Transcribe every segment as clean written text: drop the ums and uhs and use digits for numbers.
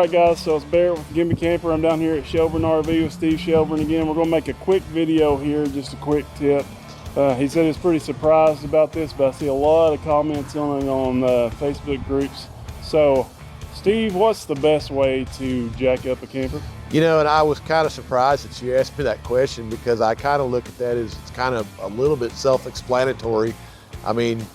Alright guys, so it's Barrett with Gimme Camper. I'm down here at Shelburne RV with Steve Shelburne again. We're going to make a quick video here, just a quick tip. He said he's pretty surprised about this, but I see a lot of comments on it on Facebook groups. So, Steve, what's the best way to jack up a camper? You know, and I was kind of surprised that you asked me that question, because I kind of look at that as it's kind of a little bit self-explanatory. I mean,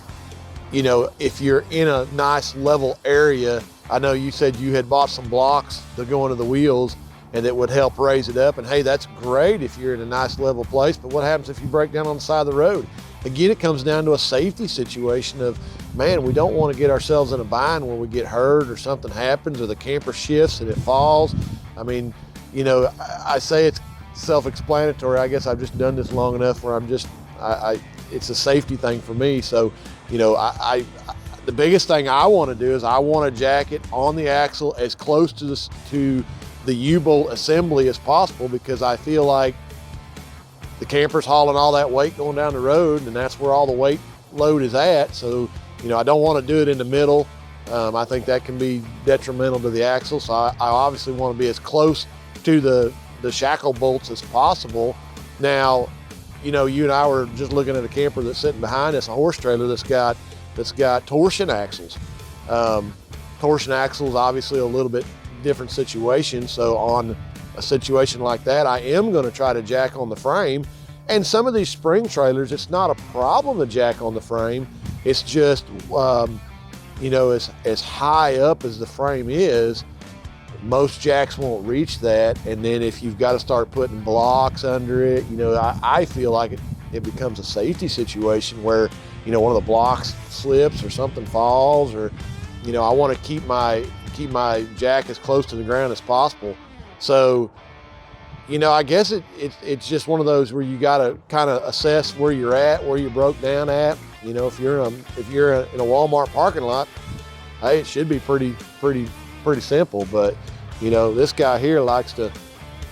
you know, if you're in a nice level area, I know you said you had bought some blocks to go into the wheels and that would help raise it up. And hey, that's great if you're in a nice level place, but what happens if you break down on the side of the road? Again, it comes down to a safety situation of, man, we don't want to get ourselves in a bind where we get hurt or something happens or the camper shifts and it falls. I mean, you know, I say it's self-explanatory. I guess I've just done this long enough where it's a safety thing for me. So, you know, the biggest thing I want to do is I want to jack it on the axle as close to the U-bolt assembly as possible, because I feel like the camper's hauling all that weight going down the road, and that's where all the weight load is at. So, you know, I don't want to do it in the middle. I think that can be detrimental to the axle. So I obviously want to be as close to the shackle bolts as possible. Now, you know, you and I were just looking at a camper that's sitting behind us, a horse trailer that's got torsion axles. Torsion axles, obviously a little bit different situation. So on a situation like that, I am going to try to jack on the frame. And some of these spring trailers, it's not a problem to jack on the frame. It's just, you know, as high up as the frame is, most jacks won't reach that. And then if you've got to start putting blocks under it, you know, I feel like it becomes a safety situation where, you know, one of the blocks slips or something falls, or, you know, I want to keep my jack as close to the ground as possible. So, you know, I guess it's just one of those where you got to kind of assess where you're at, where you broke down at. You know, if you're in a Walmart parking lot, hey, it should be pretty simple. But, you know, this guy here likes to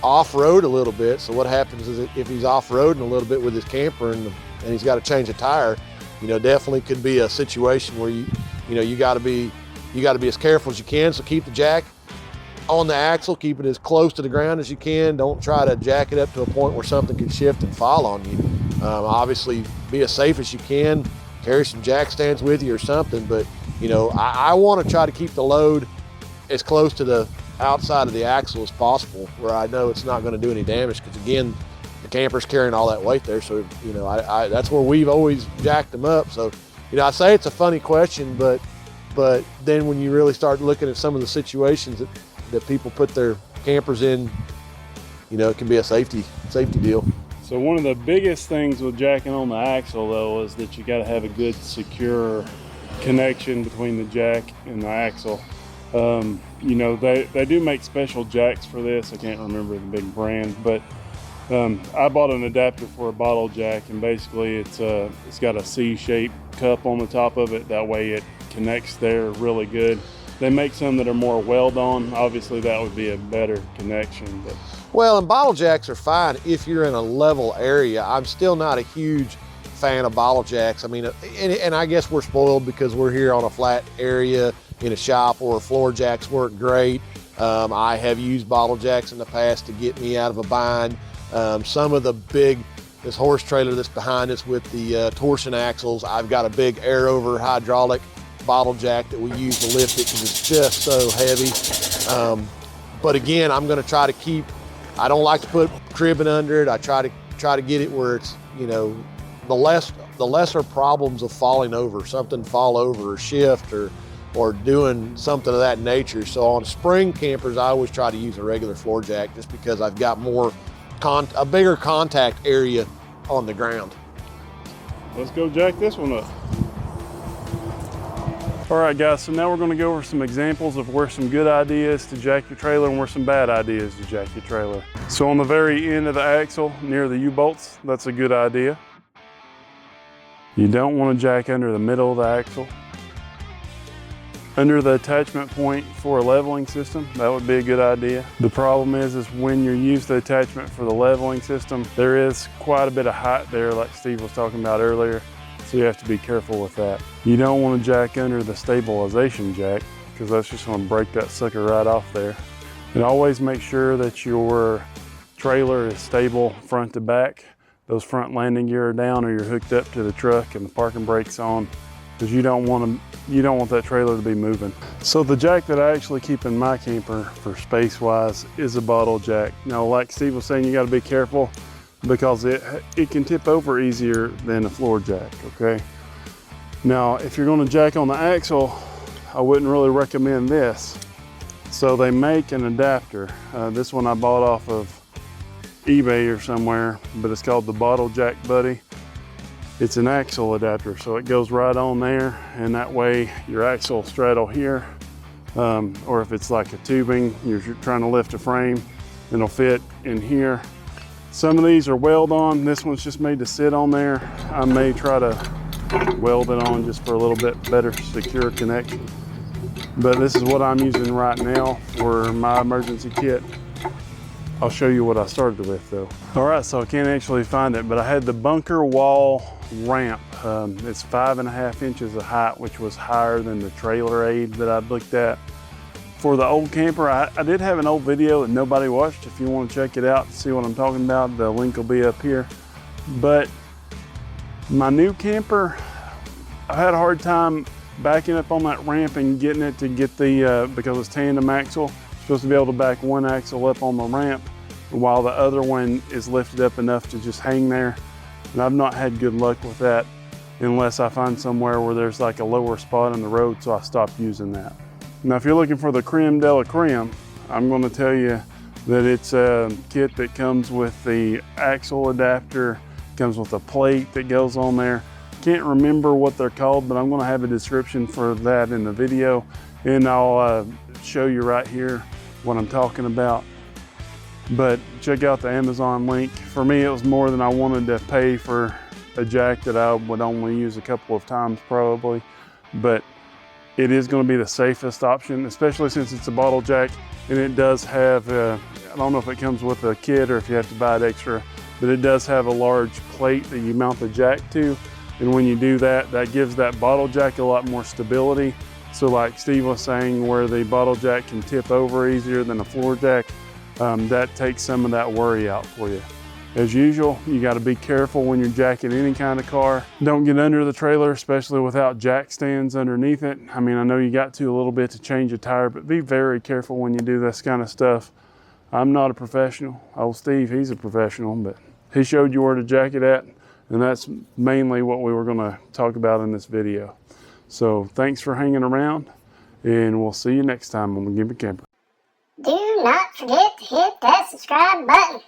off-road a little bit. So what happens is if he's off-roading a little bit with his camper and he's got to change a tire, you know, definitely could be a situation where you got to be as careful as you can. So keep the jack on the axle, keep it as close to the ground as you can. Don't try to jack it up to a point where something can shift and fall on you. Obviously, be as safe as you can. Carry some jack stands with you or something. But, you know, I want to try to keep the load as close to the outside of the axle as possible, where I know it's not going to do any damage, because again, the camper's carrying all that weight there. So, you know, that's where we've always jacked them up. So, you know, I say it's a funny question, but then when you really start looking at some of the situations that people put their campers in, you know, it can be a safety deal. So one of the biggest things with jacking on the axle, though, is that you got to have a good, secure connection between the jack and the axle. You know, they do make special jacks for this. I can't remember the big brand, but I bought an adapter for a bottle jack, and basically it's got a C-shaped cup on the top of it. That way it connects there really good. They make some that are more weld-on. Obviously, that would be a better connection. But well, and bottle jacks are fine if you're in a level area. I'm still not a huge fan of bottle jacks. I mean, and I guess we're spoiled because we're here on a flat area in a shop where floor jacks work great. I have used bottle jacks in the past to get me out of a bind. Some of this horse trailer that's behind us with the torsion axles, I've got a big air-over hydraulic bottle jack that we use to lift it because it's just so heavy. But again, I'm going to try to I don't like to put cribbing under it. I try to get it where it's, you know, the lesser problems of falling over, something fall over or shift or doing something of that nature. So on spring campers, I always try to use a regular floor jack, just because I've got a bigger contact area on the ground. Let's go jack this one up. All right, guys, so now we're going to go over some examples of where some good ideas to jack your trailer and where some bad ideas to jack your trailer. So on the very end of the axle, near the U-bolts, that's a good idea. You don't want to jack under the middle of the axle. Under the attachment point for a leveling system, that would be a good idea. The problem is when you use the attachment for the leveling system, there is quite a bit of height there, like Steve was talking about earlier. So you have to be careful with that. You don't want to jack under the stabilization jack, because that's just going to break that sucker right off there. And always make sure that your trailer is stable front to back. Those front landing gear are down, or you're hooked up to the truck and the parking brake's on, because you don't want that trailer to be moving. So the jack that I actually keep in my camper for space wise is a bottle jack. Now, like Steve was saying, you got to be careful because it can tip over easier than a floor jack, okay? Now, if you're going to jack on the axle, I wouldn't really recommend this. So they make an adapter. This one I bought off of eBay or somewhere, but it's called the Bottle Jack Buddy. It's an axle adapter, so it goes right on there, and that way your axle will straddle here, or if it's like a tubing, you're trying to lift a frame, it'll fit in here. Some of these are weld on. This one's just made to sit on there. I may try to weld it on just for a little bit better secure connection, but this is what I'm using right now for my emergency kit. I'll show you what I started with though. All right, so I can't actually find it, but I had the bunker wall ramp. It's 5.5 inches of height, which was higher than the trailer aide that I looked at. For the old camper, I did have an old video that nobody watched. If you want to check it out, see what I'm talking about, the link will be up here. But my new camper, I had a hard time backing up on that ramp and getting it to get the, because it's tandem axle, supposed to be able to back one axle up on the ramp while the other one is lifted up enough to just hang there. And I've not had good luck with that unless I find somewhere where there's like a lower spot in the road, so I stopped using that. Now, if you're looking for the creme de la creme, I'm going to tell you that it's a kit that comes with the axle adapter, comes with a plate that goes on there. Can't remember what they're called, but I'm going to have a description for that in the video, and I'll show you right here what I'm talking about. But check out the Amazon link. For me, it was more than I wanted to pay for a jack that I would only use a couple of times probably, but it is going to be the safest option, especially since it's a bottle jack, and it does have, I don't know if it comes with a kit or if you have to buy it extra, but it does have a large plate that you mount the jack to, and when you do that, that gives that bottle jack a lot more stability. So like Steve was saying, where the bottle jack can tip over easier than a floor jack, that takes some of that worry out for you. As usual, you got to be careful when you're jacking any kind of car. Don't get under the trailer, especially without jack stands underneath it. I mean, I know you got to a little bit to change a tire, but be very careful when you do this kind of stuff. I'm not a professional. Old Steve, he's a professional, but he showed you where to jack it at, and that's mainly what we were going to talk about in this video. So thanks for hanging around, and we'll see you next time on the Give Me Camper. Do not forget to hit that subscribe button.